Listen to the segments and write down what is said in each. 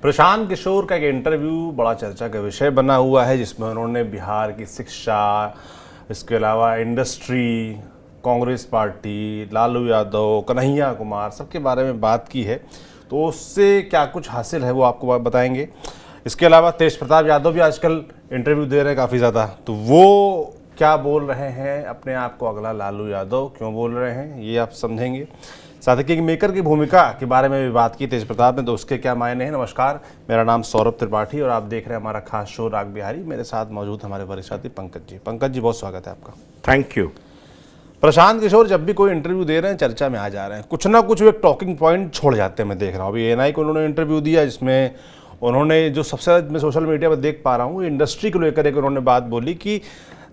प्रशांत किशोर का एक इंटरव्यू बड़ा चर्चा का विषय बना हुआ है, जिसमें उन्होंने बिहार की शिक्षा, इसके अलावा इंडस्ट्री, कांग्रेस पार्टी, लालू यादव, कन्हैया कुमार सबके बारे में बात की है। तो उससे क्या कुछ हासिल है वो आपको बताएंगे। इसके अलावा तेज प्रताप यादव भी आजकल इंटरव्यू दे रहे हैं काफ़ी ज़्यादा, तो वो क्या बोल रहे हैं, अपने आप को अगला लालू यादव क्यों बोल रहे हैं, ये आप समझेंगे। साथ ही किंग मेकर की भूमिका के बारे में भी बात की तेज प्रताप ने, तो उसके क्या मायने हैं। नमस्कार, मेरा नाम सौरभ त्रिपाठी और आप देख रहे हैं हमारा खास शो राग बिहारी। मेरे साथ मौजूद हमारे वरिष्ठ साथी पंकज जी। पंकज जी, बहुत स्वागत है आपका। Thank you. प्रशांत किशोर जब भी कोई इंटरव्यू दे रहे हैं चर्चा में आ जा रहे हैं, कुछ ना कुछ एक टॉकिंग पॉइंट छोड़ जाते हैं। मैं देख रहा हूँ अभी एएनआई को उन्होंने इंटरव्यू दिया, जिसमें उन्होंने जो सबसे ज़्यादा मैं सोशल मीडिया पर देख पा रहा हूँ, इंडस्ट्री को लेकर एक उन्होंने बात बोली कि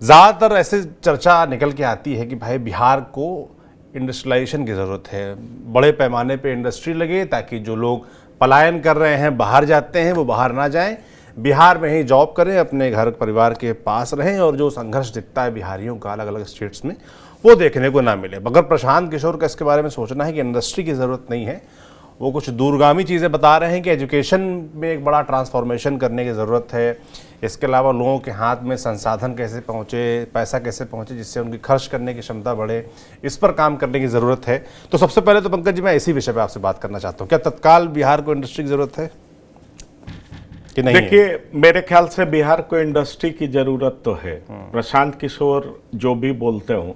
ज़्यादातर ऐसे चर्चा निकल के आती है कि भाई बिहार को इंडस्ट्रियलाइजेशन की ज़रूरत है, बड़े पैमाने पे इंडस्ट्री लगे ताकि जो लोग पलायन कर रहे हैं, बाहर जाते हैं, वो बाहर ना जाएं, बिहार में ही जॉब करें, अपने घर परिवार के पास रहें और जो संघर्ष दिखता है बिहारियों का अलग अलग स्टेट्स में वो देखने को ना मिले। मगर प्रशांत किशोर का इसके बारे में सोचना है कि इंडस्ट्री की ज़रूरत नहीं है। वो कुछ दूरगामी चीज़ें बता रहे हैं कि एजुकेशन में एक बड़ा ट्रांसफॉर्मेशन करने की ज़रूरत है। इसके अलावा लोगों के हाथ में संसाधन कैसे पहुँचे, पैसा कैसे पहुँचे, जिससे उनकी खर्च करने की क्षमता बढ़े, इस पर काम करने की ज़रूरत है। तो सबसे पहले तो पंकज जी, मैं इसी विषय पर आपसे बात करना चाहता हूँ। क्या तत्काल बिहार को इंडस्ट्री की ज़रूरत है कि नहीं? देखिए, मेरे ख्याल से बिहार को इंडस्ट्री की जरूरत तो है, प्रशांत किशोर जो भी बोलते हो,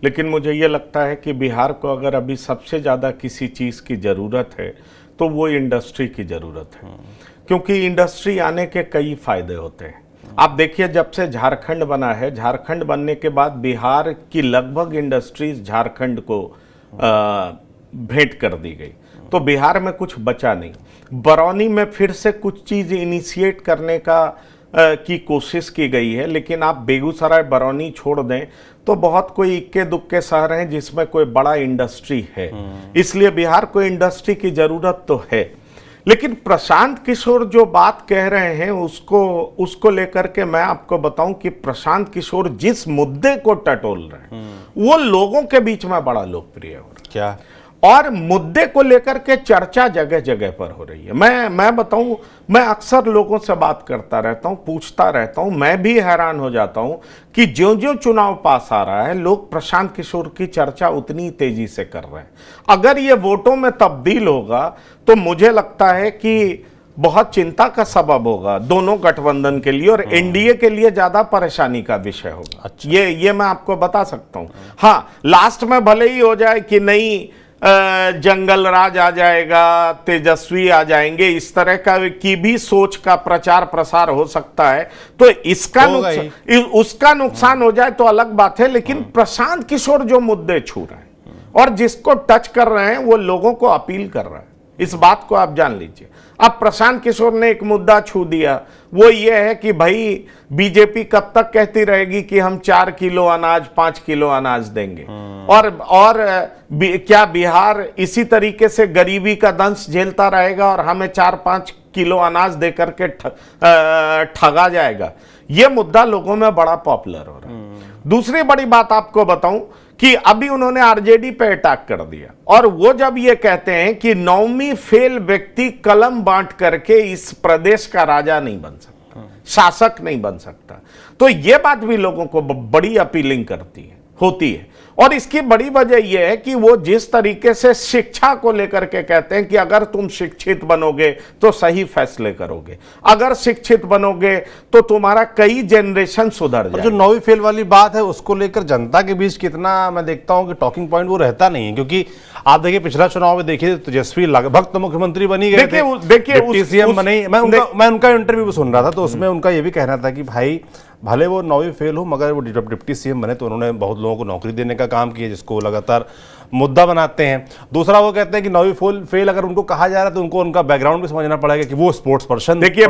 लेकिन मुझे ये लगता है कि बिहार को अगर अभी सबसे ज़्यादा किसी चीज़ की ज़रूरत है तो वो इंडस्ट्री की ज़रूरत है। क्योंकि इंडस्ट्री आने के कई फायदे होते हैं। आप देखिए, जब से झारखंड बना है, झारखंड बनने के बाद बिहार की लगभग इंडस्ट्रीज झारखंड को भेंट कर दी गई, तो बिहार में कुछ बचा नहीं। बरौनी में फिर से कुछ चीज़ इनिशिएट करने की कोशिश की गई है, लेकिन आप बेगूसराय बरौनी छोड़ दें तो बहुत कोई इक्के दुक्के शहर हैं जिसमें कोई बड़ा इंडस्ट्री है। इसलिए बिहार को इंडस्ट्री की ज़रूरत तो है। लेकिन प्रशांत किशोर जो बात कह रहे हैं उसको लेकर के मैं आपको बताऊं कि प्रशांत किशोर जिस मुद्दे को टटोल रहे हैं वो लोगों के बीच में बड़ा लोकप्रिय हो रहा है। क्या? और मुद्दे को लेकर के चर्चा जगह जगह पर हो रही है। मैं बताऊं, मैं अक्सर लोगों से बात करता रहता हूं, पूछता रहता हूं, मैं भी हैरान हो जाता हूं कि ज्यों ज्यों चुनाव पास आ रहा है लोग प्रशांत किशोर की चर्चा उतनी तेजी से कर रहे हैं। अगर ये वोटों में तब्दील होगा तो मुझे लगता है कि बहुत चिंता का सबब होगा दोनों गठबंधन के लिए, और एनडीए के लिए ज्यादा परेशानी का विषय होगा। अच्छा। ये मैं आपको बता सकता हूं। हाँ, लास्ट में भले ही हो जाए कि नहीं जंगल राज आ जाएगा, तेजस्वी आ जाएंगे, इस तरह की भी सोच का प्रचार प्रसार हो सकता है, तो इसका उसका नुकसान हो जाए तो अलग बात है। लेकिन प्रशांत किशोर जो मुद्दे छू रहे हैं और जिसको टच कर रहे हैं वो लोगों को अपील कर रहा है, इस बात को आप जान लीजिए। अब प्रशांत किशोर ने एक मुद्दा छू दिया, वो ये है कि भाई बीजेपी कब तक कहती रहेगी कि हम 4 किलो अनाज 5 किलो अनाज देंगे, और क्या बिहार इसी तरीके से गरीबी का दंश झेलता रहेगा और हमें 4-5 किलो अनाज देकर के ठगा जाएगा। ये मुद्दा लोगों में बड़ा पॉपुलर हो रहा है। दूसरी बड़ी बात आपको बताऊं कि अभी उन्होंने आरजेडी पे अटैक कर दिया, और वो जब ये कहते हैं कि 9वीं फेल व्यक्ति कलम बांट करके इस प्रदेश का राजा नहीं बन सकता, शासक नहीं बन सकता, तो ये बात भी लोगों को बड़ी अपीलिंग होती है। और इसकी बड़ी वजह यह है कि वो जिस तरीके से शिक्षा को लेकर के कहते हैं कि अगर तुम शिक्षित बनोगे तो सही फैसले करोगे, अगर शिक्षित बनोगे तो तुम्हारा कई जनरेशन सुधर जाएगा। जो 9वीं फेल वाली बात है उसको लेकर जनता के बीच कितना मैं देखता हूं कि टॉकिंग पॉइंट वो रहता नहीं है, क्योंकि आप देखिए पिछला चुनाव में देखिए तेजस्वी लगभग तो मुख्यमंत्री बनी गए थे, डिप्टी सीएम बने। मैं उनका इंटरव्यू सुन रहा था, तो उसमें उनका ये भी कहना था कि भाई भले वो 9वीं फेल हो मगर वो डिप्टी सीएम बने तो उन्होंने बहुत लोगों को नौकरी देने का काम किया, जिसको लगातार मुद्दा बनाते हैं। दूसरा, वो कहते हैं कि 9वीं फेल अगर उनको कहा जा रहा है तो उनको उनका बैकग्राउंड भी समझना पड़ेगा कि वो स्पोर्ट्स पर्सन। देखिए,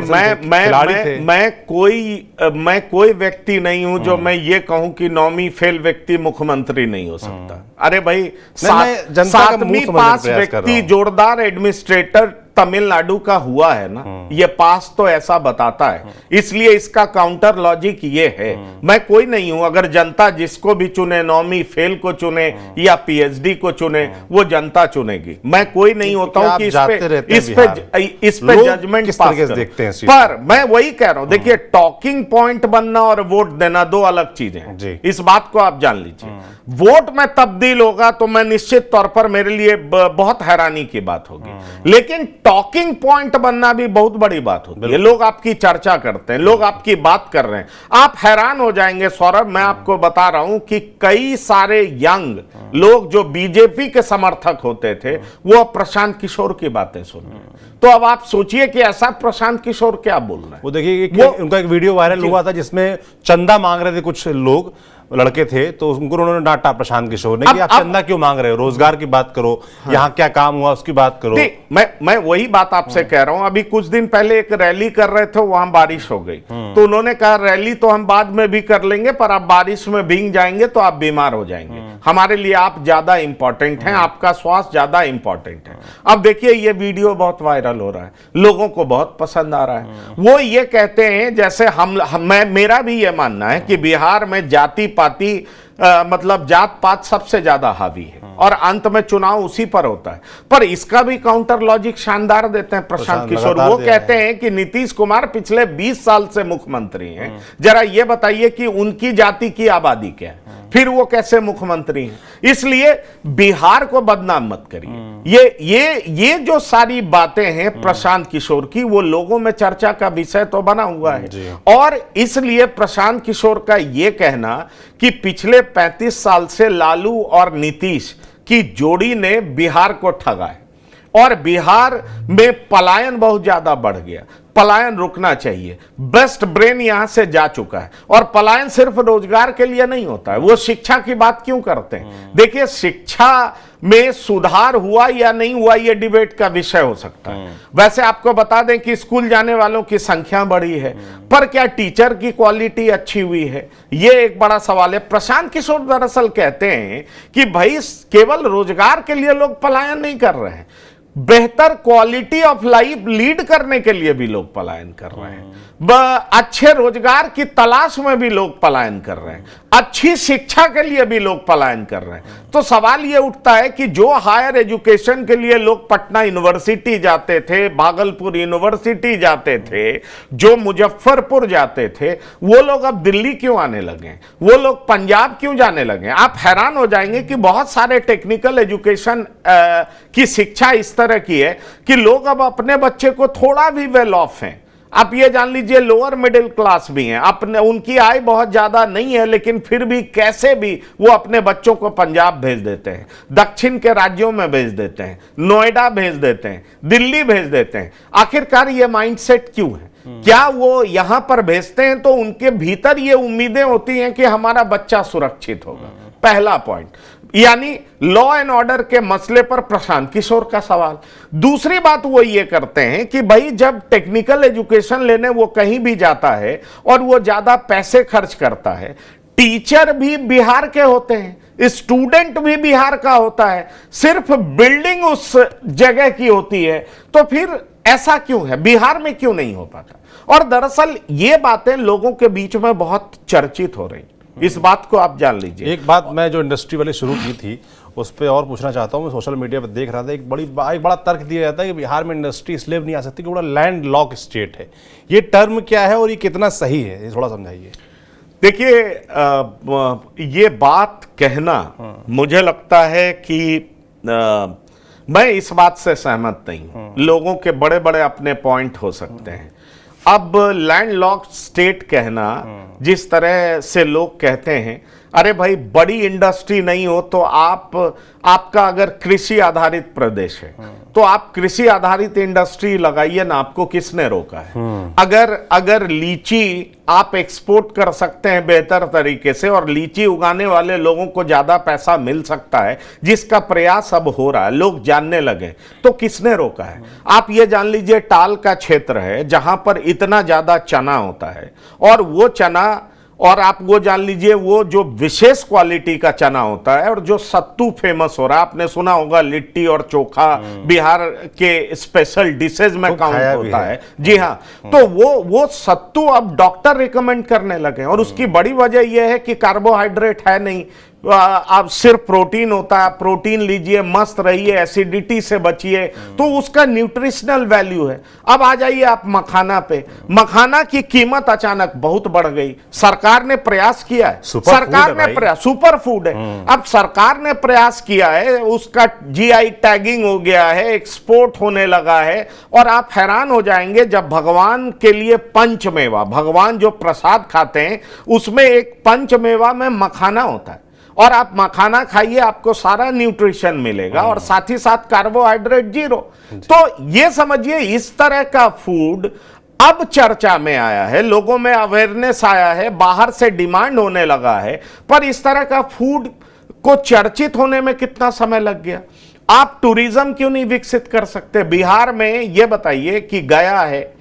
मैं कोई व्यक्ति नहीं हूं जो मैं ये कहूं कि 9वीं फेल व्यक्ति मुख्यमंत्री नहीं हो सकता। अरे भाई, 7वीं पास व्यक्ति जोरदार एडमिनिस्ट्रेटर तमिलनाडु का हुआ है ना, ये पास तो ऐसा बताता है। इसलिए इसका काउंटर लॉजिक ये है, मैं कोई नहीं हूं, अगर जनता जिसको भी चुने, नौवीं फेल को चुने या पीएचडी को चुने, वो जनता चुनेगी। मैं कोई नहीं होता हूं कि इस पे जजमेंट पास देखते हैं। पर मैं वही कह रहा हूं, देखिए टॉकिंग पॉइंट बनना और वोट देना दो अलग चीजें हैं, इस बात को आप जान लीजिए। वोट में तब्दील होगा तो मैं निश्चित तौर पर मेरे लिए बहुत हैरानी की बात होगी, लेकिन टॉकिंग पॉइंट बनना भी बहुत बड़ी बात होती है। लोग आपकी चर्चा करते हैं, लोग आपकी बात कर रहे हैं, आप हैरान हो जाएंगे सौरभ। मैं आपको बता रहा हूं कि कई सारे यंग लोग जो बीजेपी के समर्थक होते थे, वो प्रशांत किशोर की बातें सुन रहे हैं। तो अब आप सोचिए कि ऐसा प्रशांत किशोर क्या बोल रहे हैं। वो देखिए उनका एक वीडियो वायरल हुआ था जिसमें चंदा मांग रहे थे कुछ लोग, लड़के थे, तो उनको उन्होंने डांटा प्रशांत किशोर ने कि आप चंदा क्यों मांग रहे हो, रोजगार की बात करो, यहाँ क्या काम हुआ उसकी बात करो। मैं वही बात आपसे कह रहा हूं। अभी कुछ दिन पहले एक रैली कर रहे थे, वहां बारिश हो गई, तो उन्होंने कहा रैली तो हम बाद में भी कर लेंगे, पर आप बारिश में भीग जाएंगे तो आप बीमार हो जाएंगे, हमारे लिए आप ज्यादा इंपॉर्टेंट हैं, आपका स्वास्थ्य ज्यादा इंपॉर्टेंट है। अब देखिए ये वीडियो बहुत वायरल हो रहा है, लोगों को बहुत पसंद आ रहा है। वो ये कहते हैं जैसे मेरा भी ये मानना है कि बिहार में जाति पाति मतलब जात पात सबसे ज्यादा हावी है और अंत में चुनाव उसी पर होता है। पर इसका भी काउंटर लॉजिक शानदार देते हैं प्रशांत किशोर। वो कहते हैं कि नीतीश कुमार पिछले 20 साल से मुख्यमंत्री हैं, जरा ये बताइए कि उनकी जाति की आबादी क्या है, फिर वो कैसे मुख्यमंत्री हैं। इसलिए बिहार को बदनाम मत करिए। ये जो सारी बातें हैं प्रशांत किशोर की, वो लोगों में चर्चा का विषय तो बना हुआ है। और इसलिए प्रशांत किशोर का ये कहना कि पिछले 35 साल से लालू और नीतीश की जोड़ी ने बिहार को ठगा है और बिहार में पलायन बहुत ज्यादा बढ़ गया, पलायन रुकना चाहिए, बेस्ट ब्रेन यहां से जा चुका है। और पलायन सिर्फ रोजगार के लिए नहीं होता है। वो शिक्षा की बात क्यों करते हैं? देखिए शिक्षा में सुधार हुआ या नहीं हुआ ये डिबेट का विषय हो सकता है। वैसे आपको बता दें कि स्कूल जाने वालों की संख्या बढ़ी है, पर क्या टीचर की क्वालिटी अच्छी हुई है, ये एक बड़ा सवाल है। प्रशांत किशोर दरअसल कहते हैं कि भाई केवल रोजगार के लिए लोग पलायन नहीं कर रहे हैं, बेहतर क्वालिटी ऑफ लाइफ लीड करने के लिए भी लोग पलायन कर रहे हैं, अच्छे रोजगार की तलाश में भी लोग पलायन कर रहे हैं, अच्छी शिक्षा के लिए भी लोग पलायन कर रहे हैं। तो सवाल यह उठता है कि जो हायर एजुकेशन के लिए लोग पटना यूनिवर्सिटी जाते थे, भागलपुर यूनिवर्सिटी जाते थे, जो मुजफ्फरपुर जाते थे, वो लोग अब दिल्ली क्यों आने लगे, वो लोग पंजाब क्यों जाने लगे। आप हैरान हो जाएंगे कि बहुत सारे टेक्निकल एजुकेशन की शिक्षा इस तरह की है कि लोग अब अपने बच्चे को थोड़ा भी वेल ऑफ हैं, आप ये जान लीजिए लोअर मिडिल क्लास भी हैं, अपने उनकी आय बहुत ज्यादा नहीं है, लेकिन फिर भी कैसे भी वो अपने बच्चों को पंजाब भेज देते हैं, दक्षिण के राज्यों में भेज देते हैं, नोएडा भेज देते हैं, दिल्ली भेज देते हैं। आखिरकार ये माइंडसेट क्यों है? क्या वो यहां पर भेजते हैं तो उनके भीतर ये उम्मीदें होती हैं कि हमारा बच्चा सुरक्षित होगा। पहला पॉइंट, यानी लॉ एंड ऑर्डर के मसले पर प्रशांत किशोर का सवाल। दूसरी बात वो ये करते हैं कि भाई जब टेक्निकल एजुकेशन लेने वो कहीं भी जाता है और वो ज्यादा पैसे खर्च करता है, टीचर भी बिहार के होते हैं, स्टूडेंट भी बिहार का होता है, सिर्फ बिल्डिंग उस जगह की होती है, तो फिर ऐसा क्यों है, बिहार में क्यों नहीं हो पाता? और दरअसल ये बातें लोगों के बीच में बहुत चर्चित हो रही, इस बात को आप जान लीजिए। एक बात मैं जो इंडस्ट्री वाले शुरू की थी उस पर और पूछना चाहता हूँ। मैं सोशल मीडिया पर देख रहा था, एक बड़ा तर्क दिया जाता है कि बिहार में इंडस्ट्री इसलिए नहीं आ सकती कि बड़ा लैंड लॉक स्टेट है। ये टर्म क्या है और ये कितना सही है, ये थोड़ा समझाइए। देखिए ये बात कहना मुझे लगता है कि मैं इस बात से सहमत नहीं हूं। लोगों के बड़े बड़े अपने पॉइंट हो सकते हैं। अब लैंडलॉक्ड स्टेट कहना, जिस तरह से लोग कहते हैं, अरे भाई बड़ी इंडस्ट्री नहीं हो तो आपका अगर कृषि आधारित प्रदेश है तो आप कृषि आधारित इंडस्ट्री लगाइए ना, आपको किसने रोका है? अगर लीची आप एक्सपोर्ट कर सकते हैं बेहतर तरीके से और लीची उगाने वाले लोगों को ज्यादा पैसा मिल सकता है, जिसका प्रयास अब हो रहा है, लोग जानने लगे, तो किसने रोका है? आप ये जान लीजिए टाल का क्षेत्र है जहां पर इतना ज्यादा चना होता है और वो चना और आप वो जान लीजिए, वो जो विशेष क्वालिटी का चना होता है और जो सत्तू फेमस हो रहा है, आपने सुना होगा लिट्टी और चोखा बिहार के स्पेशल डिशेज में काउंट होता है। जी हाँ, तो वो सत्तू अब डॉक्टर रिकमेंड करने लगे, और उसकी बड़ी वजह यह है कि कार्बोहाइड्रेट है नहीं, आप सिर्फ प्रोटीन होता है, प्रोटीन लीजिए, मस्त रहिए, एसिडिटी से बचिए, तो उसका न्यूट्रिशनल वैल्यू है। अब आ जाइए आप मखाना पे, मखाना की कीमत अचानक बहुत बढ़ गई। सरकार ने प्रयास किया है, सरकार ने प्रयास, सुपर फूड है, अब सरकार ने प्रयास किया है, उसका जीआई टैगिंग हो गया है, एक्सपोर्ट होने लगा है, और आप हैरान हो जाएंगे जब भगवान के लिए पंचमेवा, भगवान जो प्रसाद खाते हैं उसमें एक पंचमेवा में मखाना होता है, और आप मखाना खाइए, आपको सारा न्यूट्रिशन मिलेगा और साथ ही साथ कार्बोहाइड्रेट जीरो। तो ये समझिए, इस तरह का फूड अब चर्चा में आया है, लोगों में अवेयरनेस आया है, बाहर से डिमांड होने लगा है। पर इस तरह का फूड को चर्चित होने में कितना समय लग गया? आप टूरिज्म क्यों नहीं विकसित कर सकते? बिहार में ये बताइए कि गया है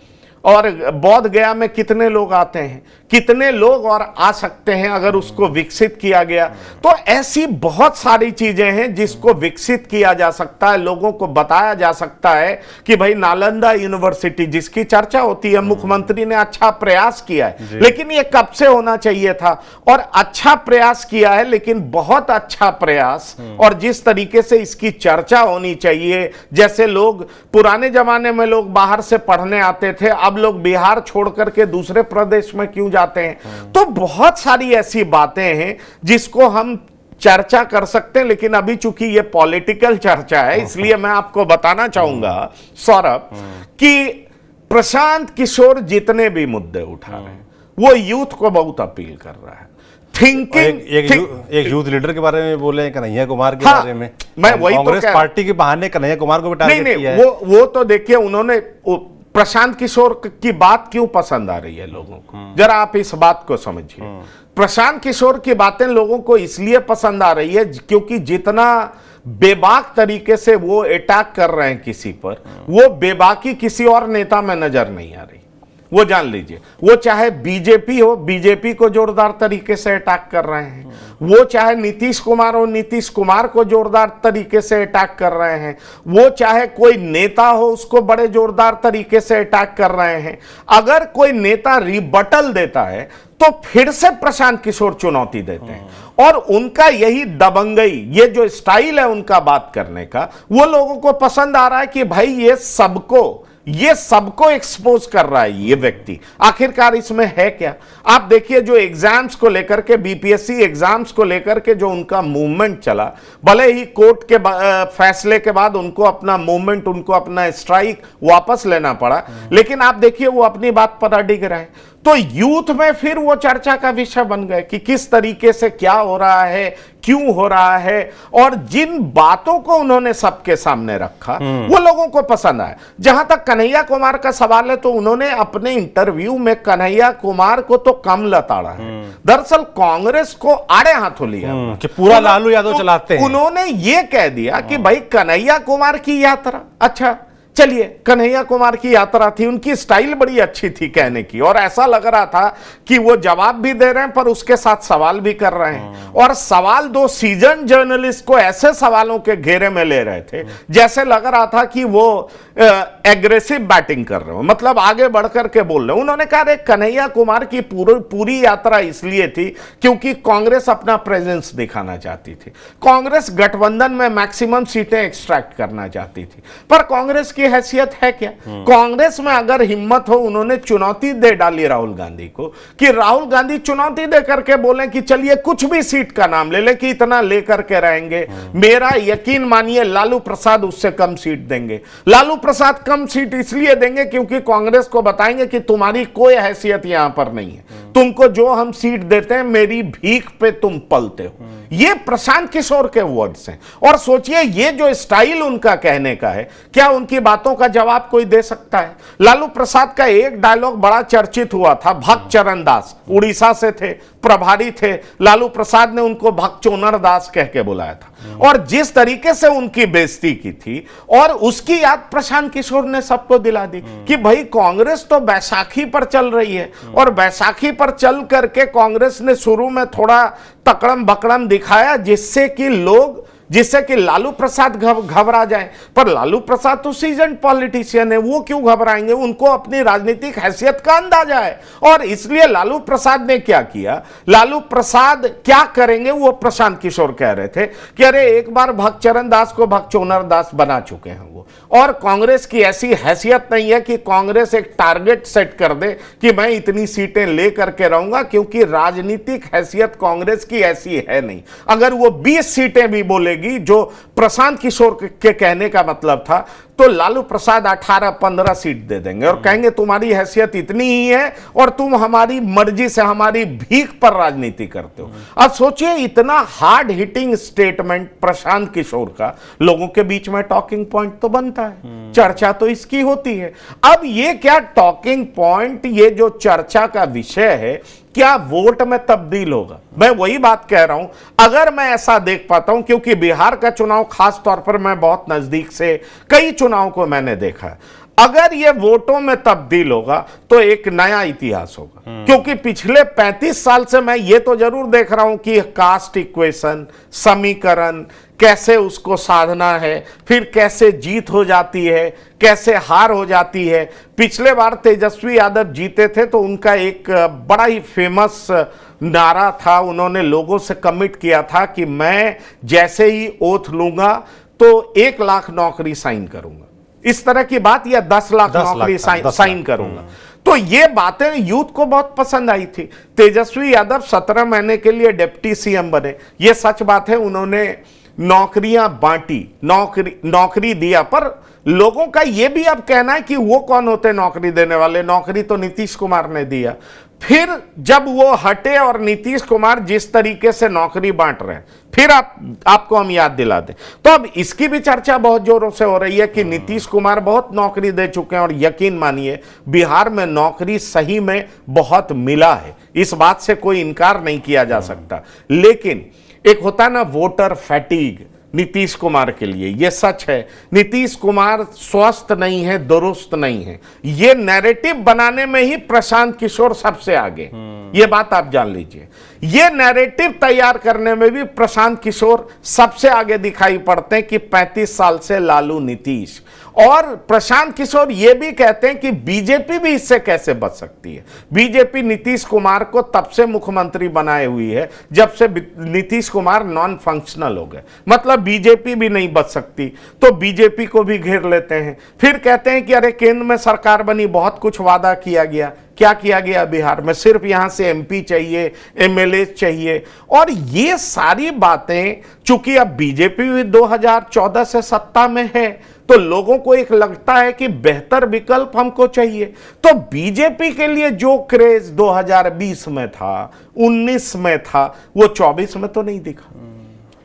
और बोध गया में कितने लोग आते हैं, कितने लोग और आ सकते हैं अगर उसको विकसित किया गया? तो ऐसी बहुत सारी चीजें हैं जिसको विकसित किया जा सकता है, लोगों को बताया जा सकता है कि भाई नालंदा यूनिवर्सिटी जिसकी चर्चा होती है, मुख्यमंत्री ने अच्छा प्रयास किया है, लेकिन ये कब से होना चाहिए था? और अच्छा प्रयास किया है, लेकिन बहुत अच्छा प्रयास, और जिस तरीके से इसकी चर्चा होनी चाहिए, जैसे लोग पुराने जमाने में लोग बाहर से पढ़ने आते थे, अब लोग बिहार छोड़ करके दूसरे प्रदेश में क्यों जाते हैं? तो बहुत सारी ऐसी बातें हैं जिसको हम चर्चा कर सकते हैं, लेकिन अभी चूंकि ये पॉलिटिकल चर्चा है, इसलिए मैं आपको बताना चाहूंगा सौरभ कि प्रशांत किशोर जितने भी मुद्दे उठा रहे हैं वो यूथ को बहुत अपील कर रहा है। थिंकिंग एक यूथ लीडर के बारे में बोले, कन्हैया कुमार के बारे में, मैं वही कांग्रेस पार्टी के बहाने कन्हैया कुमार को भी टारगेट किया है। वो तो देखिए, उन्होंने प्रशांत किशोर की बात क्यों पसंद आ रही है लोगों को, जरा आप इस बात को समझिए। प्रशांत किशोर की बातें लोगों को इसलिए पसंद आ रही है क्योंकि जितना बेबाक तरीके से वो अटैक कर रहे हैं किसी पर, वो बेबाकी किसी और नेता में नजर नहीं आ रही। वो जान लीजिए, वो चाहे बीजेपी हो, बीजेपी को जोरदार तरीके से अटैक कर रहे हैं, वो चाहे नीतीश कुमार हो, नीतीश कुमार को जोरदार तरीके से अटैक कर रहे हैं, वो चाहे कोई नेता हो, उसको बड़े जोरदार तरीके से अटैक कर रहे हैं। अगर कोई नेता रिबटल देता है तो फिर से प्रशांत किशोर चुनौती देते हैं, और उनका यही दबंगई, ये जो स्टाइल है उनका बात करने का, वो लोगों को पसंद आ रहा है कि भाई ये सबको एक्सपोज कर रहा है ये व्यक्ति। आखिरकार इसमें है क्या? आप देखिए, जो एग्जाम्स को लेकर के, बीपीएससी एग्जाम्स को लेकर के जो उनका मूवमेंट चला, भले ही कोर्ट के फैसले के बाद उनको अपना मूवमेंट, उनको अपना स्ट्राइक वापस लेना पड़ा, लेकिन आप देखिए वो अपनी बात पर अडिग रहे। तो यूथ में फिर वो चर्चा का विषय बन गए कि किस तरीके से क्या हो रहा है, क्यों हो रहा है, और जिन बातों को उन्होंने सबके सामने रखा वो लोगों को पसंद आया। जहां तक कन्हैया कुमार का सवाल है, तो उन्होंने अपने इंटरव्यू में कन्हैया कुमार को तो कम लताड़ा है, दरअसल कांग्रेस को आड़े हाथों लिया कि पूरा लालू यादव चलाते हैं। उन्होंने ये कह दिया कि भाई कन्हैया कुमार की यात्रा, अच्छा चलिए, कन्हैया कुमार की यात्रा थी, उनकी स्टाइल बड़ी अच्छी थी कहने की, और ऐसा लग रहा था कि वो जवाब भी दे रहे हैं पर उसके साथ सवाल भी कर रहे हैं, और सवाल दो सीजन जर्नलिस्ट को ऐसे सवालों के घेरे में ले रहे थे जैसे लग रहा था कि वो एग्रेसिव बैटिंग कर रहे हो, मतलब आगे बढ़ करके बोल रहे हो। उन्होंने कहा रे, कन्हैया कुमार की पूरी यात्रा इसलिए थी क्योंकि कांग्रेस अपना प्रेजेंस दिखाना चाहती थी, कांग्रेस गठबंधन में मैक्सिमम सीटें एक्सट्रैक्ट करना चाहती थी, पर कांग्रेस की हैसियत है क्या? कांग्रेस में अगर हिम्मत हो, उन्होंने चुनौती दे डाली राहुल गांधी को कि राहुल गांधी चुनौती दे करके बोले कि चलिए कुछ भी सीट का नाम ले ले, कि इतना लेकर के रहेंगे, मेरा यकीन मानिए लालू प्रसाद उससे कम सीट देंगे। लालू प्रसाद कम सीट इसलिए देंगे क्योंकि कांग्रेस को बताएंगे कि तुम्हारी कोई हैसियत यहां पर नहीं है, तुमको जो हम सीट देते हैं मेरी भीख पे तुम पलते हो। ये प्रशांत किशोर के वर्ड्स हैं, और सोचिए ये जो स्टाइल उनका कहने का है, क्या उनकी बातों का जवाब कोई दे सकता है? लालू प्रसाद का एक डायलॉग बड़ा चर्चित हुआ था, भक्त चरण दास उड़ीसा से थे, प्रभारी थे, लालू प्रसाद ने उनको भक्चोनर दास कह के बुलाया था, और जिस तरीके से उनकी बेइज्जती की थी, और उसकी याद प्रशांत किशोर ने सबको दिला दी कि भाई कांग्रेस तो बैसाखी पर चल रही है, और बैसाखी पर चल करके कांग्रेस ने शुरू में थोड़ा तकड़म बकड़म दिखाया, जिससे कि लालू प्रसाद घबरा जाए। पर लालू प्रसाद तो सीजन पॉलिटिशियन है, वो क्यों घबराएंगे? उनको अपनी राजनीतिक हैसियत का अंदाजा है। और इसलिए लालू प्रसाद ने क्या किया, लालू प्रसाद क्या करेंगे वो प्रशांत किशोर कह रहे थे कि अरे एक बार भक्तचरण दास को भक्तचोनर दास बना चुके हैं वो, और कांग्रेस की ऐसी हैसियत नहीं है कि कांग्रेस एक टारगेट सेट कर दे कि मैं इतनी सीटें लेकर के रहूंगा, क्योंकि राजनीतिक हैसियत कांग्रेस की ऐसी है नहीं। अगर वो 20 सीटें भी बोलेगी, जो प्रशांत किशोर के कहने का मतलब था, तो लालू प्रसाद 18-15 सीट दे देंगे और कहेंगे तुम्हारी हैसियत इतनी ही है और तुम हमारी मर्जी से हमारी भीख पर राजनीति करते हो। अब सोचिए, इतना hard hitting statement Prashant Kishor का, लोगों के बीच में टॉकिंग पॉइंट तो बनता है, चर्चा तो इसकी होती है। अब ये क्या टॉकिंग पॉइंट, ये जो चर्चा का विषय है, क्या वोट में तब्दील होगा? मैं वही बात कह रहा हूं, अगर मैं ऐसा देख पाता हूं, क्योंकि बिहार का चुनाव खास तौर पर मैं बहुत नजदीक से कई चुनाव को मैंने देखा है, अगर ये वोटों में तब्दील होगा तो एक नया इतिहास होगा। क्योंकि पिछले 35 साल से मैं ये तो जरूर देख रहा हूं कि कास्ट इक्वेशन, समीकरण कैसे उसको साधना है, फिर कैसे जीत हो जाती है, कैसे हार हो जाती है। पिछले बार तेजस्वी यादव जीते थे तो उनका एक बड़ा ही फेमस नारा था, उन्होंने लोगों से कमिट किया था कि मैं जैसे ही ओथ लूंगा तो 1 लाख नौकरी साइन करूंगा, इस तरह की बात, या 10 लाख नौकरी साइन करूंगा। तो ये बातें यूथ को बहुत पसंद आई थी। तेजस्वी यादव 17 महीने के लिए डिप्टी सीएम बने, ये सच बात है, उन्होंने नौकरियां बांटी, नौकरी दिया, पर लोगों का यह भी अब कहना है कि वो कौन होते नौकरी देने वाले, नौकरी तो नीतीश कुमार ने दिया। फिर जब वो हटे और नीतीश कुमार जिस तरीके से नौकरी बांट रहे हैं, फिर आपको हम याद दिला दें, तो अब इसकी भी चर्चा बहुत जोरों से हो रही है कि नीतीश कुमार बहुत नौकरी दे चुके हैं, और यकीन मानिए बिहार में नौकरी सही में बहुत मिला है, इस बात से कोई इनकार नहीं किया जा सकता। लेकिन एक होता ना वोटर फैटिग, नीतीश कुमार के लिए यह सच है, नीतीश कुमार स्वस्थ नहीं है, दुरुस्त नहीं है। यह नैरेटिव बनाने में ही प्रशांत किशोर सबसे आगे, यह बात आप जान लीजिए। यह नैरेटिव तैयार करने में भी प्रशांत किशोर सबसे आगे दिखाई पड़ते हैं कि 35 साल से लालू नीतीश। और प्रशांत किशोर यह भी कहते हैं कि बीजेपी भी इससे कैसे बच सकती है। बीजेपी नीतीश कुमार को तब से मुख्यमंत्री बनाए हुई है जब से नीतीश कुमार नॉन फंक्शनल हो गए, मतलब बीजेपी भी नहीं बच सकती, तो बीजेपी को भी घेर लेते हैं। फिर कहते हैं कि अरे केंद्र में सरकार बनी, बहुत कुछ वादा किया गया, क्या किया गया बिहार में, सिर्फ यहां से एमपी चाहिए, एमएलए चाहिए। और ये सारी बातें, चूंकि अब बीजेपी भी 2014 से सत्ता में है, तो लोगों को एक लगता है कि बेहतर विकल्प हमको चाहिए। तो बीजेपी के लिए जो क्रेज 2020 में था, 19 में था, वो 24 में तो नहीं दिखा।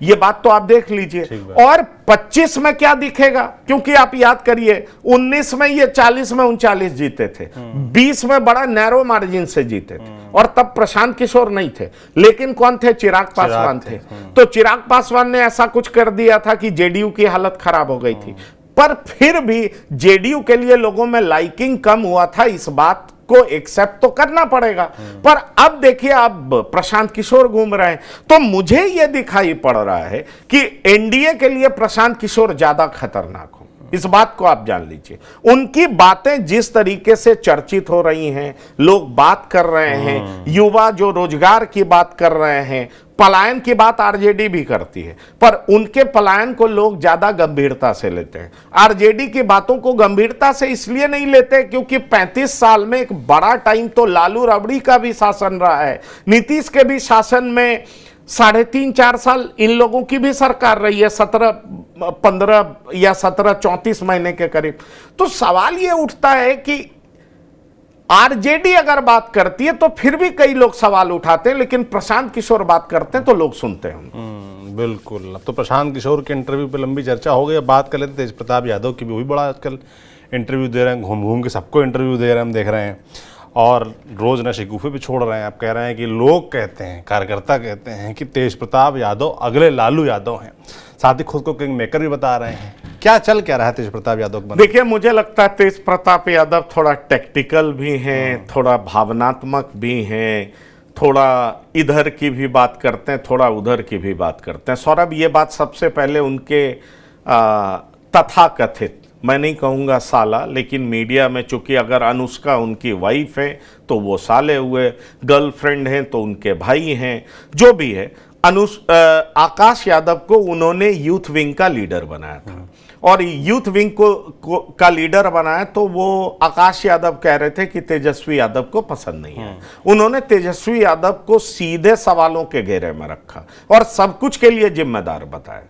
ये बात तो आप देख लीजिए। और 25 में क्या दिखेगा, क्योंकि आप याद करिए 19 में ये 40 में 39 जीते थे, 20 में बड़ा नैरो मार्जिन से जीते थे, और तब प्रशांत किशोर नहीं थे, लेकिन कौन थे, चिराग पासवान थे। तो चिराग पासवान ने ऐसा कुछ कर दिया था कि जेडीयू की हालत खराब हो गई थी, पर फिर भी जेडीयू के लिए लोगों में लाइकिंग कम हुआ था, इस बात को एक्सेप्ट तो करना पड़ेगा। पर अब देखिए, अब प्रशांत किशोर घूम रहे हैं, तो मुझे यह दिखाई पड़ रहा है कि एनडीए के लिए प्रशांत किशोर ज्यादा खतरनाक हो, इस बात को आप जान लीजिए। उनकी बातें जिस तरीके से चर्चित हो रही हैं, लोग बात कर रहे हैं, युवा जो रोजगार की बात कर रहे हैं, पलायन की बात आरजेडी भी करती है, पर उनके पलायन को लोग ज्यादा गंभीरता से लेते हैं। आरजेडी की बातों को गंभीरता से इसलिए नहीं लेते क्योंकि 35 साल में एक बड़ा टाइम तो लालू राबड़ी का भी शासन रहा है, नीतीश के भी शासन में 3.5-4 साल इन लोगों की भी सरकार रही है, 15 या 34 महीने के करीब। तो सवाल ये उठता है कि आरजेडी अगर बात करती है तो फिर भी कई लोग सवाल उठाते हैं, लेकिन प्रशांत किशोर बात करते हैं तो लोग सुनते हैं। बिल्कुल। अब तो प्रशांत किशोर के इंटरव्यू पे लंबी चर्चा हो गई। अब बात कर लेते तेज प्रताप यादव की भी, वही बड़ा आजकल इंटरव्यू दे रहे हैं, घूम घूम के सबको इंटरव्यू दे रहे हैं, हम देख रहे हैं, और रोज नशे गुफे भी छोड़ रहे हैं। आप कह रहे हैं कि लोग कहते हैं, कार्यकर्ता कहते हैं कि तेज प्रताप यादव अगले लालू यादव हैं, साथ ही खुद को किंग मेकर भी बता रहे हैं। क्या चल क्या रहा है तेज प्रताप यादव के मन में? देखिए, मुझे लगता है तेज प्रताप यादव थोड़ा टेक्टिकल भी हैं, थोड़ा भावनात्मक भी हैं, थोड़ा इधर की भी बात करते हैं, थोड़ा उधर की भी बात करते हैं। सौरभ, ये बात सबसे पहले उनके तथाकथित, मैं नहीं कहूँगा साला, लेकिन मीडिया में चूंकि अगर अनुष्का उनकी वाइफ है तो वो साले हुए, गर्लफ्रेंड हैं तो उनके भाई हैं, जो भी है। आकाश यादव को उन्होंने यूथ विंग का लीडर बनाया था, और यूथ विंग का लीडर बनाया तो वो आकाश यादव कह रहे थे कि तेजस्वी यादव को पसंद नहीं है। उन्होंने तेजस्वी यादव को सीधे सवालों के घेरे में रखा और सब कुछ के लिए जिम्मेदार बताया।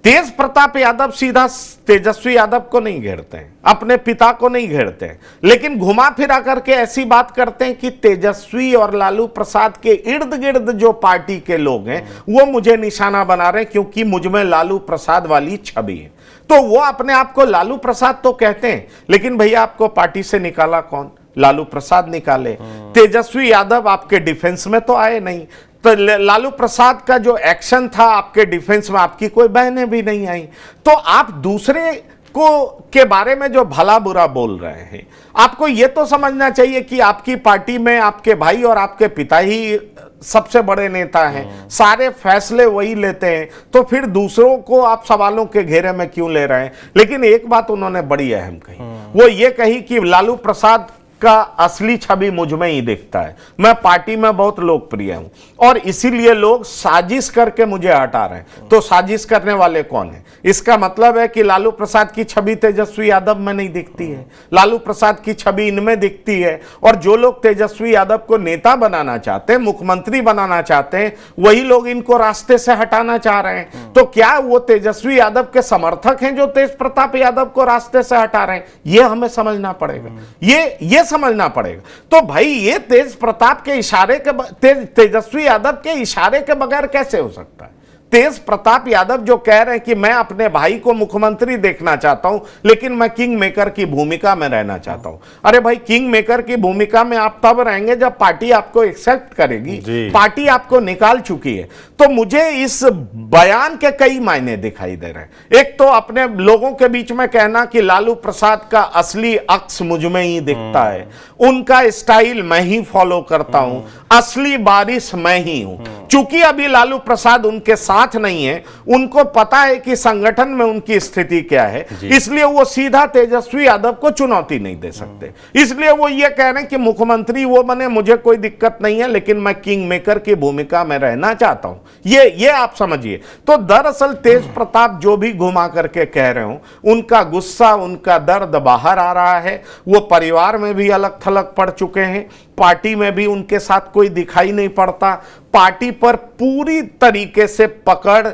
तेज प्रताप यादव सीधा तेजस्वी यादव को नहीं घेरते हैं, अपने पिता को नहीं घेरते हैं, लेकिन घुमा फिरा करके ऐसी बात करते हैं कि तेजस्वी और लालू प्रसाद के इर्द गिर्द जो पार्टी के लोग हैं वो मुझे निशाना बना रहे हैं क्योंकि मुझ में लालू प्रसाद वाली छवि है। तो वो अपने आप को लालू प्रसाद तो कहते हैं, लेकिन भैया आपको पार्टी से निकाला कौन? लालू प्रसाद निकाले। तेजस्वी यादव आपके डिफेंस में तो आए नहीं, तो लालू प्रसाद का जो एक्शन था आपके डिफेंस में, आपकी कोई बहनें भी नहीं आई। तो आप दूसरे को के बारे में जो भला बुरा बोल रहे हैं, आपको यह तो समझना चाहिए कि आपकी पार्टी में आपके भाई और आपके पिता ही सबसे बड़े नेता हैं, सारे फैसले वही लेते हैं, तो फिर दूसरों को आप सवालों के घेरे में क्यों ले रहे हैं? लेकिन एक बात उन्होंने बड़ी अहम कही, वो ये कही कि लालू प्रसाद का असली छवि मुझ में ही दिखता है, मैं पार्टी में बहुत लोकप्रिय हूं और इसीलिए लोग साजिश करके मुझे हटा रहे हैं। तो साजिश करने वाले कौन है? इसका मतलब है कि लालू प्रसाद की छवि तेजस्वी यादव में नहीं दिखती है, लालू प्रसाद की छवि इनमें दिखती है। और जो लोग तेजस्वी यादव को नेता बनाना चाहते हैं, मुख्यमंत्री बनाना चाहते हैं, वही लोग इनको रास्ते से हटाना चाह रहे हैं। तो क्या वो तेजस्वी यादव के समर्थक हैं जो तेज प्रताप यादव को रास्ते से हटा रहे हैं? ये हमें समझना पड़ेगा, ये समझना पड़ेगा। तो भाई ये तेज प्रताप के इशारे के तेजस्वी यादव के इशारे के बगैर कैसे हो सकता है? तेज प्रताप यादव जो कह रहे हैं कि मैं अपने भाई को मुख्यमंत्री देखना चाहता हूं, लेकिन मैं किंग मेकर की भूमिका में रहना चाहता हूं। अरे भाई, किंग मेकर की भूमिका में आप तब रहेंगे जब पार्टी आपको एक्सेप्ट करेगी, पार्टी आपको निकाल चुकी है। तो मुझे इस बयान के कई मायने दिखाई दे रहे हैं। एक तो अपने लोगों के बीच में कहना कि लालू प्रसाद का असली अक्स मुझ में ही दिखता है, उनका स्टाइल मैं ही फॉलो करता हूं, असली बारिश मैं ही हूं। चूंकि अभी लालू प्रसाद उनके साथ नहीं है, उनको पता है कि संगठन में उनकी स्थिति क्या है, इसलिए वो सीधा तेजस्वी यादव को चुनौती नहीं दे सकते। इसलिए वो ये कह रहे हैं कि मुख्यमंत्री वो बने, मुझे कोई दिक्कत नहीं है, लेकिन मैं किंग मेकर की भूमिका में रहना चाहता हूं। ये आप समझिए। तो दरअसल तेज प्रताप जो भी घुमा करके कह रहे हो, उनका गुस्सा, उनका दर्द बाहर आ रहा है। वो परिवार में भी अलग थलग पड़ चुके हैं, पार्टी में भी उनके साथ कोई दिखाई नहीं पड़ता। पार्टी पर पूरी तरीके से पकड़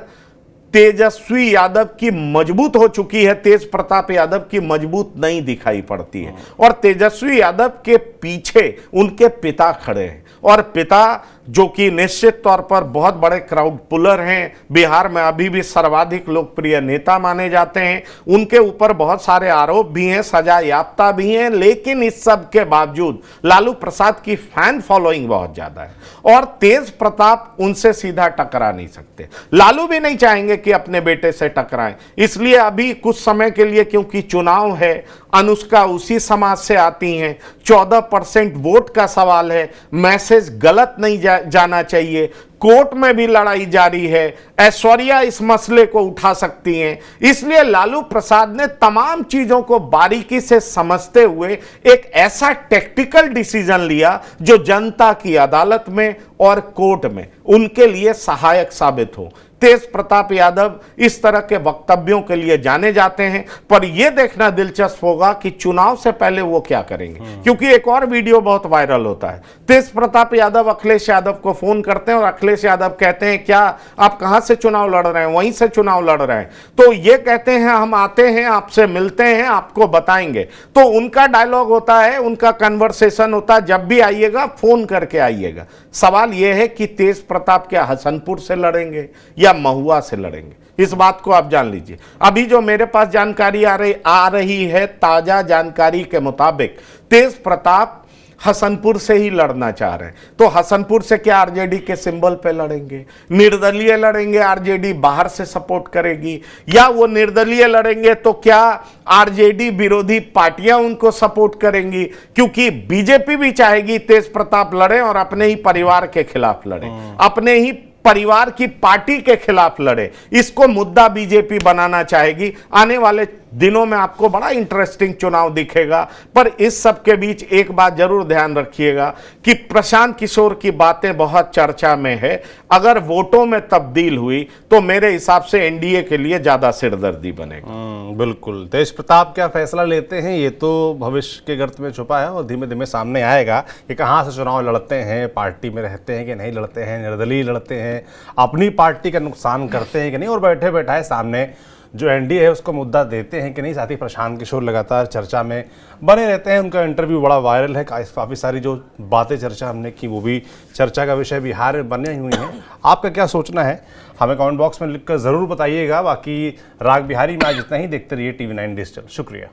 तेजस्वी यादव की मजबूत हो चुकी है, तेज प्रताप यादव की मजबूत नहीं दिखाई पड़ती है। और तेजस्वी यादव के पीछे उनके पिता खड़े हैं, और पिता जो कि निश्चित तौर पर बहुत बड़े क्राउड पुलर हैं, बिहार में अभी भी सर्वाधिक लोकप्रिय नेता माने जाते हैं। उनके ऊपर बहुत सारे आरोप भी हैं, सजा याफ्ता भी हैं, लेकिन इस सब के बावजूद लालू प्रसाद की फैन फॉलोइंग बहुत ज्यादा है और तेज प्रताप उनसे सीधा टकरा नहीं सकते। लालू भी नहीं चाहेंगे कि अपने बेटे से टकराएं, इसलिए अभी कुछ समय के लिए, क्योंकि चुनाव है, अनुष्का उसी समाज से आती हैं, 14% वोट का सवाल है, मैसेज गलत नहीं जाना चाहिए। कोर्ट में भी लड़ाई जारी है, ऐश्वर्या इस मसले को उठा सकती हैं। इसलिए लालू प्रसाद ने तमाम चीजों को बारीकी से समझते हुए एक ऐसा टेक्टिकल डिसीजन लिया जो जनता की अदालत में और कोर्ट में उनके लिए सहायक साबित हो। तेज प्रताप यादव इस तरह के वक्तव्यों के लिए जाने जाते हैं, पर यह देखना दिलचस्प होगा कि चुनाव से पहले वो क्या करेंगे। क्योंकि एक और वीडियो बहुत वायरल होता है, तेज प्रताप यादव अखिलेश यादव को फोन करते हैं और अखिलेश यादव कहते हैं, क्या आप कहां से चुनाव लड़ रहे हैं? वहीं से चुनाव लड़ रहे हैं। तो ये कहते हैं, हम आते हैं, आपसे मिलते हैं, आपको बताएंगे। तो उनका डायलॉग होता है, उनका कन्वर्सेशन होता है, जब भी आइएगा फोन करके आइएगा। सवाल यह है कि तेज प्रताप क्या हसनपुर से लड़ेंगे या महुआ से लड़ेंगे? इस बात को आप जान लीजिए। अभी जो मेरे पास जानकारी आ रही है, ताजा जानकारी के मुताबिक तेज प्रताप हसनपुर से ही लड़ना चाह रहे हैं, तो हसनपुर से क्या आरजेडी के सिंबल पे लड़ेंगे? निर्दलीय लड़ेंगे, आरजेडी बाहर से सपोर्ट करेगी, या वो निर्दलीय लड़ेंगे तो क्या आरजेडी विरोधी पार्टियां उनको सपोर्ट करेंगी? क्योंकि बीजेपी भी चाहेगी तेज प्रताप लड़े और अपने ही परिवार के खिलाफ लड़े, अपने ही परिवार की पार्टी के खिलाफ लड़े। इसको मुद्दा बीजेपी बनाना चाहेगी। आने वाले दिनों में आपको बड़ा इंटरेस्टिंग चुनाव दिखेगा। पर इस सब के बीच एक बात जरूर ध्यान रखिएगा कि प्रशांत किशोर की बातें बहुत चर्चा में है। अगर वोटों में तब्दील हुई तो मेरे हिसाब से एनडीए के लिए ज्यादा सिरदर्दी बनेगा। बिल्कुल। तेज प्रताप क्या फैसला लेते हैं ये तो भविष्य के गर्त में छुपा है और धीमे धीमे सामने आएगा कि कहाँ से चुनाव लड़ते हैं, पार्टी में रहते हैं कि नहीं लड़ते हैं, निर्दलीय लड़ते हैं, अपनी पार्टी का नुकसान करते हैं कि नहीं, और बैठे बैठाए सामने जो एनडीए है उसको मुद्दा देते हैं कि नहीं। साथ ही प्रशांत किशोर लगातार चर्चा में बने रहते हैं, उनका इंटरव्यू बड़ा वायरल है, काफ़ी सारी जो बातें चर्चा हमने की वो भी चर्चा का विषय बिहार में बने हुई हैं। आपका क्या सोचना है हमें कमेंट बॉक्स में लिखकर ज़रूर बताइएगा। बाकी राग बिहारी में आज इतना ही। देखते रहिए TV9 डिजिटल। शुक्रिया।